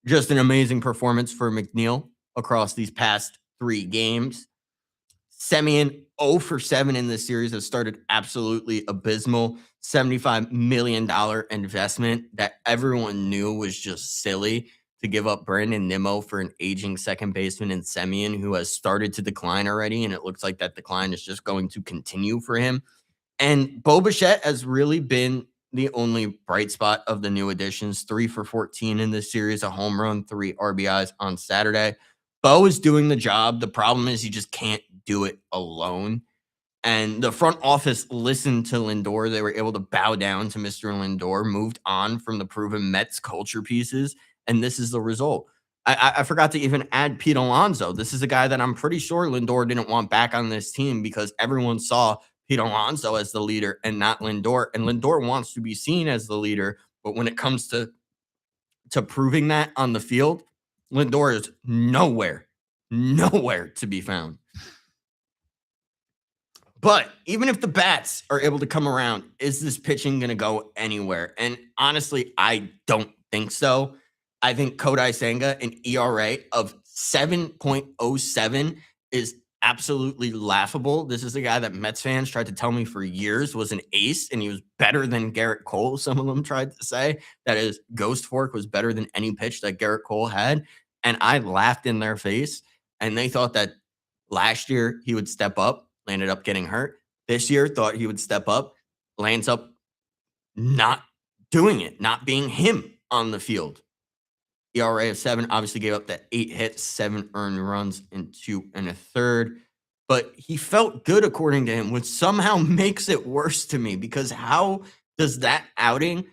Just an amazing performance for McNeil across these past 3 games. Semien 0 for 7 in this series has started absolutely abysmal. $75 million investment that everyone knew was just silly to give up Brandon Nimmo for an aging second baseman in Semien who has started to decline already, and it looks like that decline is just going to continue for him. And Bo Bichette has really been the only bright spot of the new additions. 3 for 14 in this series, a home run, 3 RBIs on Saturday. Bo is doing the job. The problem is he just can't do it alone. And the front office listened to Lindor. They were able to bow down to Mr. Lindor, moved on from the proven Mets culture pieces, and this is the result. I forgot to even add Pete Alonso. This is a guy that I'm pretty sure Lindor didn't want back on this team because everyone saw Pete Alonso as the leader and not Lindor. And Lindor wants to be seen as the leader, but when it comes to proving that on the field, Lindor is nowhere to be found. But even if the bats are able to come around, is this pitching going to go anywhere? And honestly, I don't think so. I think Kodai Senga, an ERA of 7.07 is absolutely laughable. This is a guy that Mets fans tried to tell me for years was an ace, and he was better than Garrett Cole. Some of them tried to say that his ghost fork was better than any pitch that Garrett Cole had. And I laughed in their face, and they thought that last year he would step up. Landed up getting hurt. This year, thought he would step up, lands up not doing it, not being him on the field. ERA of 7, obviously gave up that 8 hits, 7 earned runs in 2 1/3. But he felt good, according to him, which somehow makes it worse to me, because how does that outing,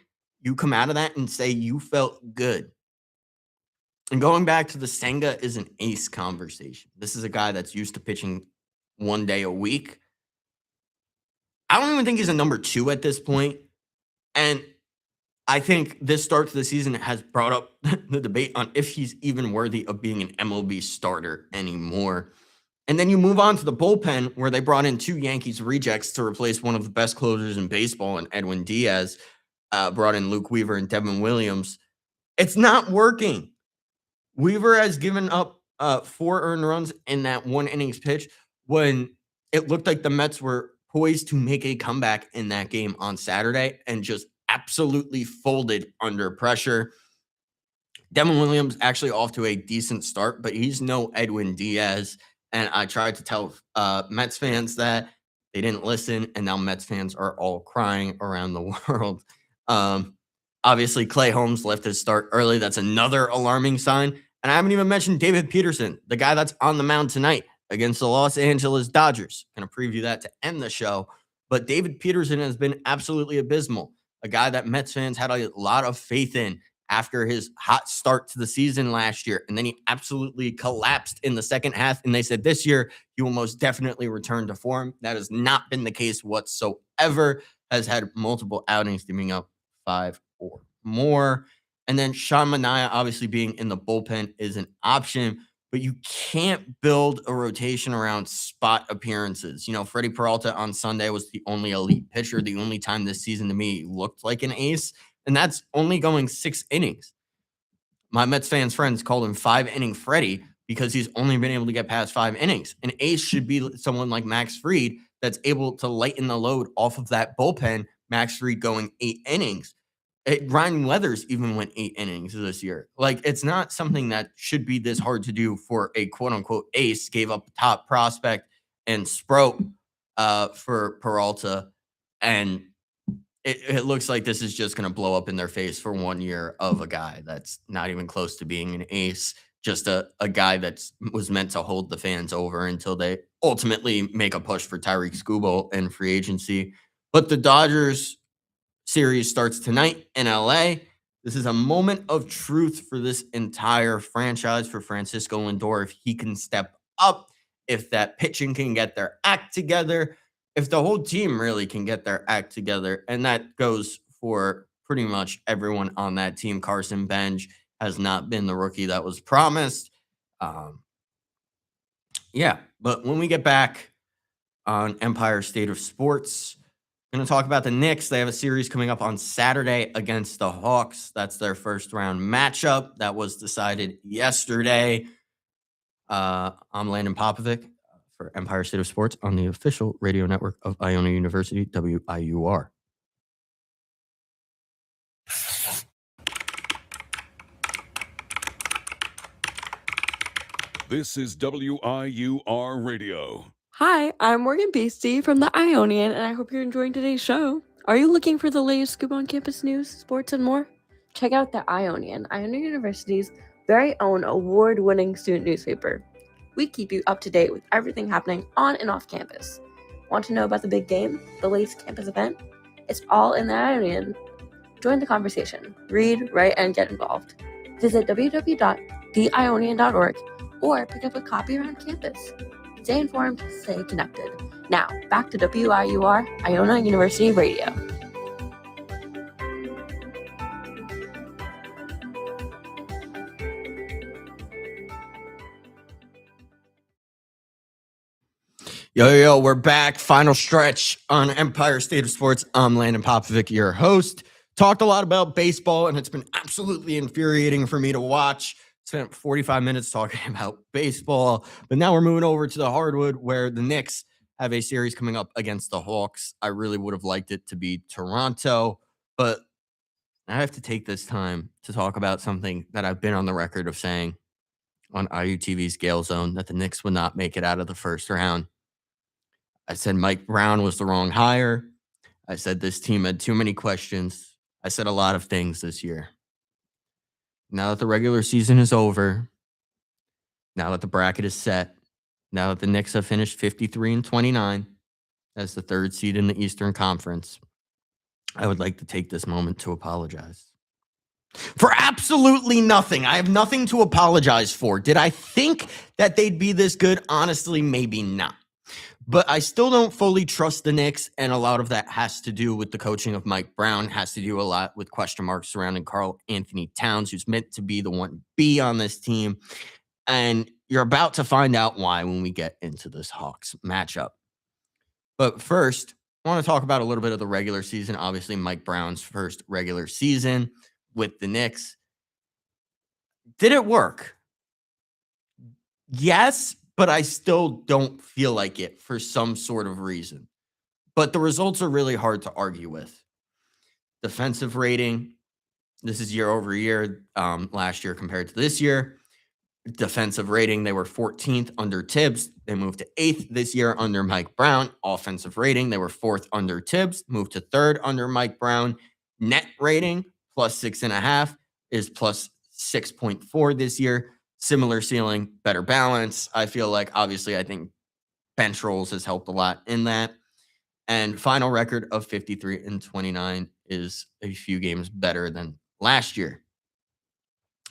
you come out of that and say you felt good? And going back to the Senga is an ace conversation. This is a guy that's used to pitching 1 day a week. I don't even think he's a number 2 at this point. And I think this start to the season has brought up the debate on if he's even worthy of being an MLB starter anymore. And then you move on to the bullpen, where they brought in 2 Yankees rejects to replace one of the best closers in baseball, and Edwin Diaz, brought in Luke Weaver and Devin Williams. It's not working. Weaver has given up 4 earned runs in that 1 innings pitch when it looked like the Mets were poised to make a comeback in that game on Saturday and just absolutely folded under pressure. Devin Williams actually off to a decent start, but he's no Edwin Diaz. And I tried to tell Mets fans that they didn't listen, and now Mets fans are all crying around the world. Obviously, Clay Holmes left his start early. That's another alarming sign. And I haven't even mentioned David Peterson, the guy that's on the mound tonight against the Los Angeles Dodgers. Going to preview that to end the show. But David Peterson has been absolutely abysmal, a guy that Mets fans had a lot of faith in after his hot start to the season last year. And then he absolutely collapsed in the second half. And they said this year he will most definitely return to form. That has not been the case whatsoever. Has had multiple outings, giving up 5 or more. And then Sean Manaea obviously being in the bullpen is an option, but you can't build a rotation around spot appearances. You know, Freddie Peralta on Sunday was the only elite pitcher, the only time this season to me looked like an ace. And that's only going 6 innings. My Mets fans' friends called him 5-inning Freddie because he's only been able to get past 5 innings. An ace should be someone like Max Fried that's able to lighten the load off of that bullpen. Max Fried going 8 innings. Ryan Weathers even went 8 innings this year. Like, it's not something that should be this hard to do for a quote-unquote ace. Gave up a top prospect and Sproat for Peralta, and it looks like this is just going to blow up in their face for 1 year of a guy that's not even close to being an ace, just a guy that was meant to hold the fans over until they ultimately make a push for Tyreek Skubal in free agency. But the Dodgers series starts tonight in LA. This is a moment of truth for this entire franchise, for Francisco Lindor, if he can step up, if that pitching can get their act together, if the whole team really can get their act together. And that goes for pretty much everyone on that team. Carson Bench has not been the rookie that was promised. But when we get back on Empire State of Sports, we're going to talk about the Knicks. They have a series coming up on Saturday against the Hawks. That's their first round matchup. That was decided yesterday. I'm Landon Popovic for Empire State of Sports on the official radio network of Iona University, WIUR. This is WIUR Radio. Hi, I'm Morgan Beastie from the Ionian, and I hope you're enjoying today's show. Are you looking for the latest scoop on campus news, sports, and more? Check out the Ionian, Iona University's very own award-winning student newspaper. We keep you up to date with everything happening on and off campus. Want to know about the big game, the latest campus event? It's all in the Ionian. Join the conversation. Read, write, and get involved. Visit www.theionian.org or pick up a copy around campus. Stay informed, stay connected. Now, back to WIUR, Iona University Radio. Yo, we're back. Final stretch on Empire State of Sports. I'm Landon Popovic, your host. Talked a lot about baseball, and it's been absolutely infuriating for me to watch. Spent 45 minutes talking about baseball, but now we're moving over to the hardwood where the Knicks have a series coming up against the Hawks. I really would have liked it to be Toronto, but I have to take this time to talk about something that I've been on the record of saying on IUTV's Gale Zone, that the Knicks would not make it out of the first round. I said Mike Brown was the wrong hire. I said this team had too many questions. I said a lot of things this year. Now that the regular season is over, now that the bracket is set, now that the Knicks have finished 53-29 as the 3rd seed in the Eastern Conference, I would like to take this moment to apologize for absolutely nothing. I have nothing to apologize for. Did I think that they'd be this good? Honestly, maybe not. But I still don't fully trust the Knicks, and a lot of that has to do with the coaching of Mike Brown, has to do a lot with question marks surrounding Karl Anthony Towns, who's meant to be the 1B on this team. And you're about to find out why when we get into this Hawks matchup. But first, I want to talk about a little bit of the regular season. Obviously, Mike Brown's first regular season with the Knicks. Did it work? Yes, but I still don't feel like it for some sort of reason. but the results are really hard to argue with. Defensive rating, this is year over year, last year compared to this year. Defensive rating, they were 14th under Tibbs. They moved to 8th this year under Mike Brown. Offensive rating, they were 4th under Tibbs, moved to 3rd under Mike Brown. Net rating, plus 6.5, is plus 6.4 this year. Similar ceiling, better balance. I feel like, obviously, I think bench rolls has helped a lot in that. And final record of 53-29 is a few games better than last year.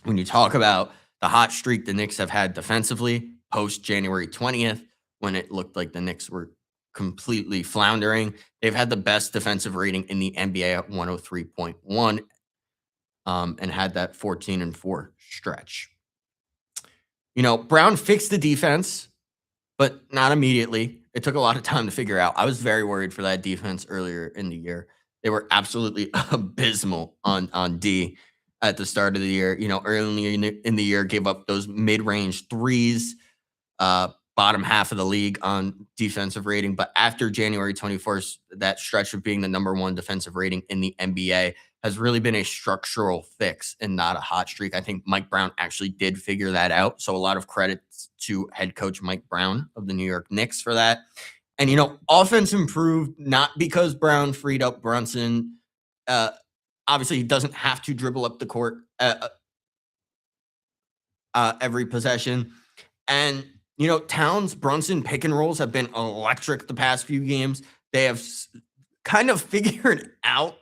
When you talk about the hot streak the Knicks have had defensively post January 20th, when it looked like the Knicks were completely floundering, they've had the best defensive rating in the NBA at 103.1, and had that 14-4 stretch. You know, Brown fixed the defense, but not immediately. It took a lot of time to figure out. I was very worried for that defense earlier in the year. They were absolutely abysmal on D at the start of the year. You know, early in the year, gave up those mid-range threes, bottom half of the league on defensive rating. But after January 21st, that stretch of being the number 1 defensive rating in the NBA has really been a structural fix and not a hot streak. I think Mike Brown actually did figure that out. So a lot of credit to head coach Mike Brown of the New York Knicks for that. And, you know, offense improved not because Brown freed up Brunson. Obviously, he doesn't have to dribble up the court every possession. And, you know, Towns, Brunson pick and rolls have been electric the past few games. They have kind of figured out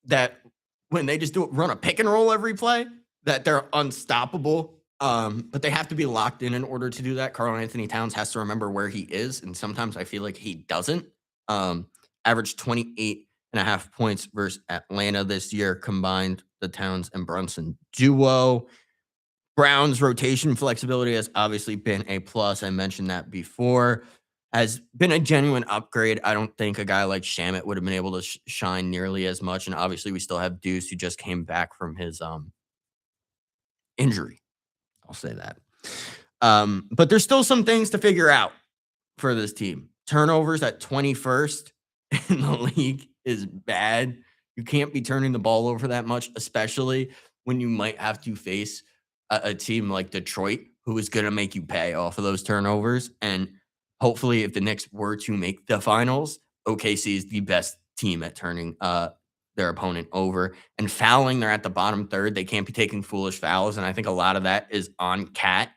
that when they just run a pick and roll every play, that they're unstoppable. But they have to be locked in order to do that. Karl-Anthony Towns has to remember where he is, and sometimes I feel like he doesn't. Averaged 28.5 points versus Atlanta this year, combined the Towns and Brunson duo. Brown's rotation flexibility has obviously been a plus. I mentioned that before. Has been a genuine upgrade. I don't think a guy like Shamet would have been able to shine nearly as much. And obviously, we still have Deuce, who just came back from his injury. I'll say that. But there's still some things to figure out for this team. Turnovers at 21st in the league is bad. You can't be turning the ball over that much, especially when you might have to face a team like Detroit, who is going to make you pay off of those turnovers. And hopefully, if the Knicks were to make the finals, OKC is the best team at turning their opponent over. And fouling, they're at the bottom third. They can't be taking foolish fouls. And I think a lot of that is on Cat.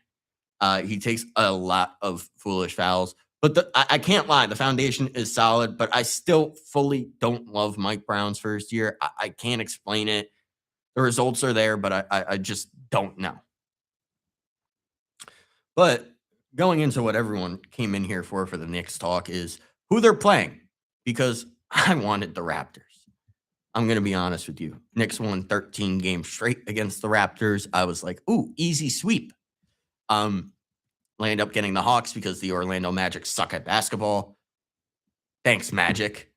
He takes a lot of foolish fouls. But I can't lie. The foundation is solid, but I still fully don't love Mike Brown's first year. I can't explain it. The results are there, but I just don't know. But going into what everyone came in here for the Knicks talk is who they're playing, because I wanted the Raptors. I'm going to be honest with you. Knicks won 13 games straight against the Raptors. I was like, ooh, easy sweep. They end up getting the Hawks because the Orlando Magic suck at basketball. Thanks, Magic.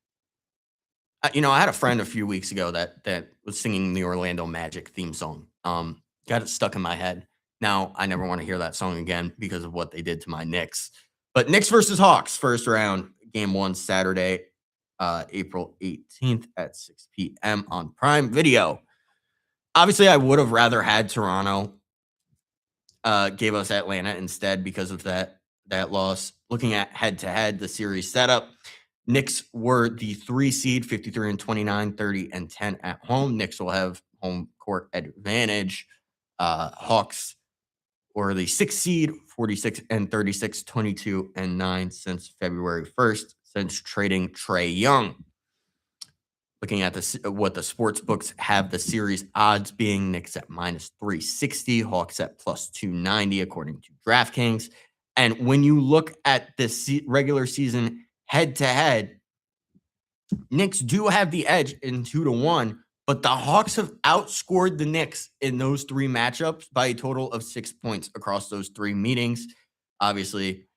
I had a friend a few weeks ago that was singing the Orlando Magic theme song. Got it stuck in my head. Now, I never want to hear that song again because of what they did to my Knicks. But Knicks versus Hawks, first round, game 1, Saturday, April 18th at 6 p.m. on Prime Video. Obviously, I would have rather had Toronto. Gave us Atlanta instead because of that loss. Looking at head-to-head, the series setup, Knicks were the 3 seed, 53-29, 30-10 at home. Knicks will have home court advantage. Hawks were the 6 seed, 46-36, 22-9 since February 1st, since trading Trae Young. Looking at what the sports books have the series odds being, Knicks at -360, Hawks at +290, according to DraftKings. And when you look at the regular season head-to-head, Knicks do have the edge in 2-1, but the Hawks have outscored the Knicks in those 3 matchups by a total of 6 points across those 3 meetings. Obviously,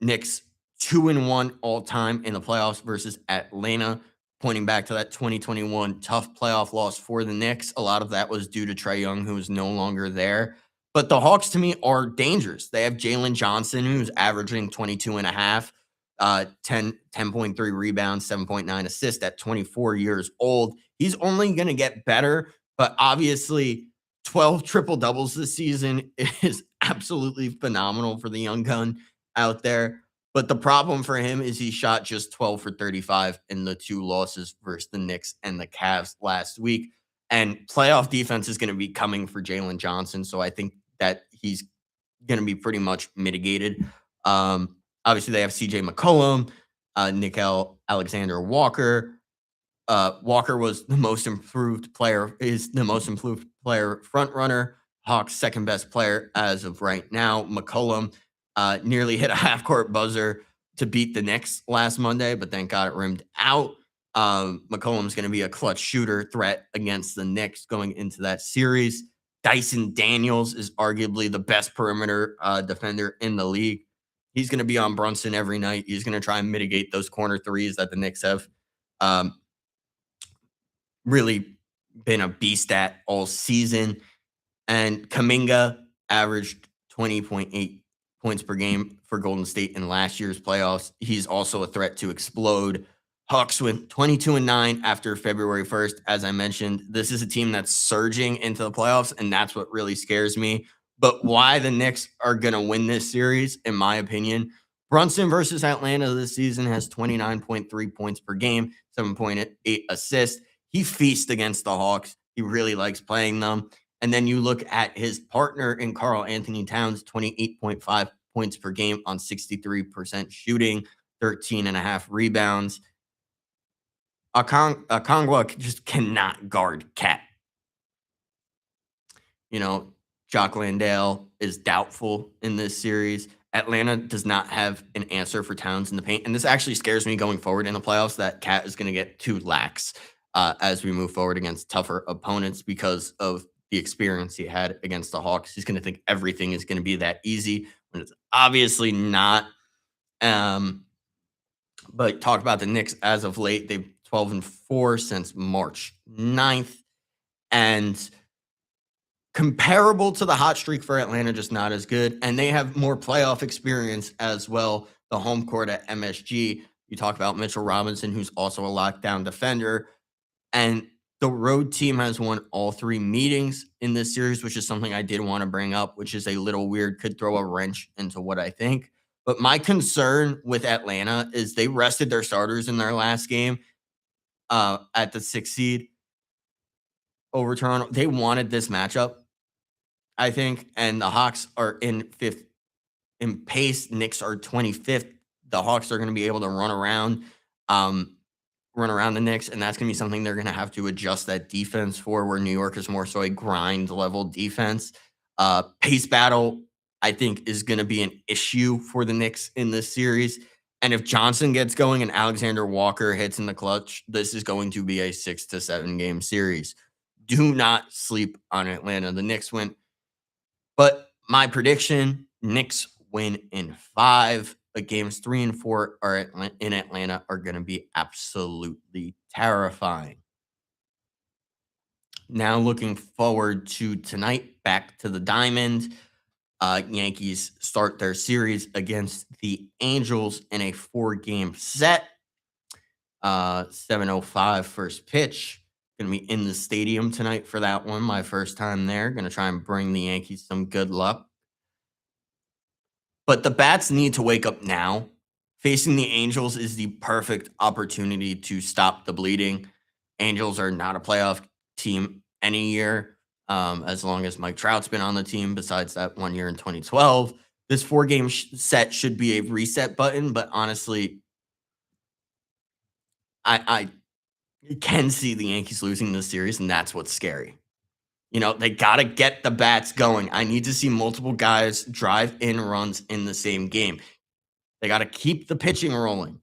Knicks 2-1 all-time in the playoffs versus Atlanta, pointing back to that 2021 tough playoff loss for the Knicks. A lot of that was due to Trae Young, who is no longer there. But the Hawks, to me, are dangerous. They have Jalen Johnson, who's averaging 22.5, 10.3 rebounds, 7.9 assists at 24 years old. He's only going to get better, but obviously 12 triple doubles this season is absolutely phenomenal for the young gun out there. But the problem for him is he shot just 12 for 35 in the 2 losses versus the Knicks and the Cavs last week. And playoff defense is going to be coming for Jalen Johnson. So I think that he's going to be pretty much mitigated. Obviously, they have CJ McCollum, Nickel Alexander Walker. Walker was the most improved player, is the most improved player front runner. Hawks' second best player as of right now. McCollum nearly hit a half court buzzer to beat the Knicks last Monday, but then got it rimmed out. McCollum's going to be a clutch shooter threat against the Knicks going into that series. Dyson Daniels is arguably the best perimeter defender in the league. He's going to be on Brunson every night. He's going to try and mitigate those corner threes that the Knicks have really been a beast at all season. And Kuminga averaged 20.8 points per game for Golden State in last year's playoffs. He's also a threat to explode. Hawks went 22-9 after February 1st. As I mentioned, this is a team that's surging into the playoffs, and that's what really scares me. But why the Knicks are going to win this series, in my opinion, Brunson versus Atlanta this season has 29.3 points per game, 7.8 assists. He feasts against the Hawks. He really likes playing them. And then you look at his partner in Karl Anthony Towns, 28.5 points per game on 63% shooting, 13.5 rebounds. Okongwu just cannot guard Cat. You know, Jock Landale is doubtful in this series. Atlanta does not have an answer for Towns in the paint. And this actually scares me going forward in the playoffs that Cat is going to get too lax as we move forward against tougher opponents because of the experience he had against the Hawks. He's going to think everything is going to be that easy when it's obviously not. But talk about the Knicks as of late. They've 12-4 since March 9th. And comparable to the hot streak for Atlanta, just not as good. And they have more playoff experience as well. The home court at MSG. You talk about Mitchell Robinson, who's also a lockdown defender. And the road team has won all 3 meetings in this series, which is something I did want to bring up, which is a little weird, could throw a wrench into what I think. But my concern with Atlanta is they rested their starters in their last game at the 6th seed over Toronto. They wanted this matchup, I think, and the Hawks are in 5th in pace. Knicks are 25th. The Hawks are going to be able to run around the Knicks, and that's going to be something they're going to have to adjust that defense for, where New York is more so a grind-level defense. Pace battle, I think, is going to be an issue for the Knicks in this series. And if Johnson gets going and Alexander Walker hits in the clutch, this is going to be a 6 to 7 game series. Do not sleep on Atlanta. The Knicks win. But my prediction, Knicks win in 5. But games 3 and 4 in Atlanta are going to be absolutely terrifying. Now looking forward to tonight, back to the Diamond. Yankees start their series against the Angels in a 4-game set. 7:05 first pitch. Going to be in the stadium tonight for that one. My first time there. Going to try and bring the Yankees some good luck. But the bats need to wake up now. Facing the Angels is the perfect opportunity to stop the bleeding. Angels are not a playoff team any year, as long as Mike Trout's been on the team, besides that 1 year in 2012. This 4-game set should be a reset button, but honestly, I can see the Yankees losing this series, and that's what's scary. You know, they got to get the bats going. I need to see multiple guys drive in runs in the same game. They got to keep the pitching rolling.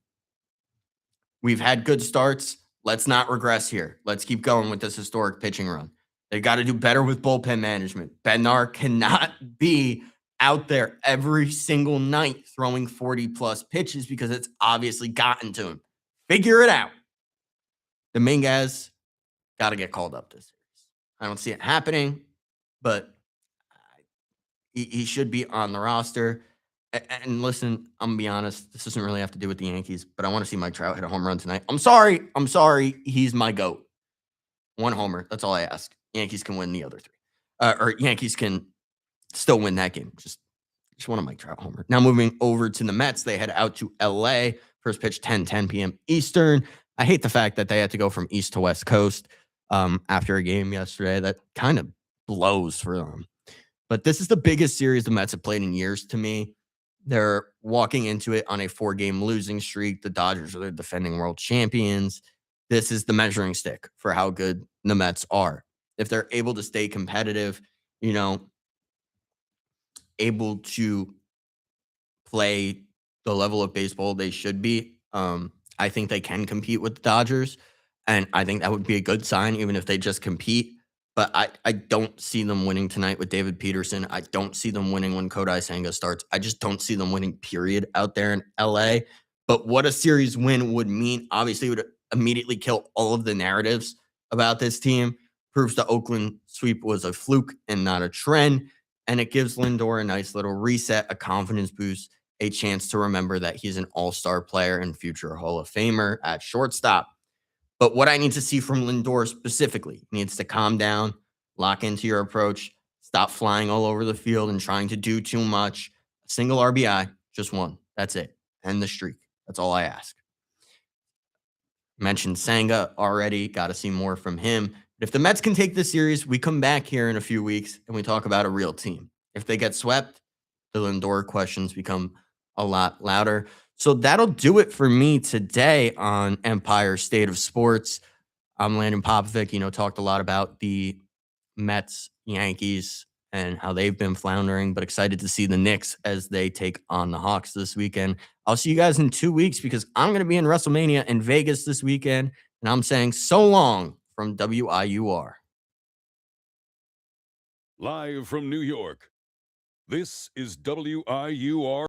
We've had good starts. Let's not regress here. Let's keep going with this historic pitching run. They got to do better with bullpen management. Bednar cannot be out there every single night throwing 40-plus pitches because it's obviously gotten to him. Figure it out. Dominguez got to get called up this series. I don't see it happening, but He should be on the roster. And listen, I'm gonna be honest. This doesn't really have to do with the Yankees, but I want to see Mike Trout hit a home run tonight. I'm sorry. He's my GOAT. 1 homer. That's all I ask. Yankees can win the other 3. Or Yankees can still win that game. Just want a Mike Trout homer. Now moving over to the Mets, they head out to LA. First pitch 10 p.m. Eastern. I hate the fact that they had to go from East to West Coast after a game yesterday. That kind of blows for them. But this is the biggest series the Mets have played in years to me. They're walking into it on a 4-game losing streak. The Dodgers are the defending world champions. This is the measuring stick for how good the Mets are. If they're able to stay competitive, able to play the level of baseball they should be, I think they can compete with the Dodgers. And I think that would be a good sign, even if they just compete. But I don't see them winning tonight with David Peterson. I don't see them winning when Kodai Senga starts. I just don't see them winning, period, out there in LA. But what a series win would mean, obviously, it would immediately kill all of the narratives about this team. Proves the Oakland sweep was a fluke and not a trend. And it gives Lindor a nice little reset, a confidence boost, a chance to remember that he's an all-star player and future Hall of Famer at shortstop. But what I need to see from Lindor specifically, he needs to calm down, lock into your approach, stop flying all over the field and trying to do too much. A single RBI, just 1. That's it. End the streak. That's all I ask. Mentioned Senga already. Got to see more from him. But if the Mets can take this series, we come back here in a few weeks and we talk about a real team. If they get swept, the Lindor questions become a lot louder. So that'll do it for me today on Empire State of Sports. I'm Landon Popovic. Talked a lot about the Mets, Yankees, and how they've been floundering, but excited to see the Knicks as they take on the Hawks this weekend. I'll see you guys in 2 weeks because I'm going to be in WrestleMania in Vegas this weekend, and I'm saying so long from WIUR. Live from New York, this is WIUR.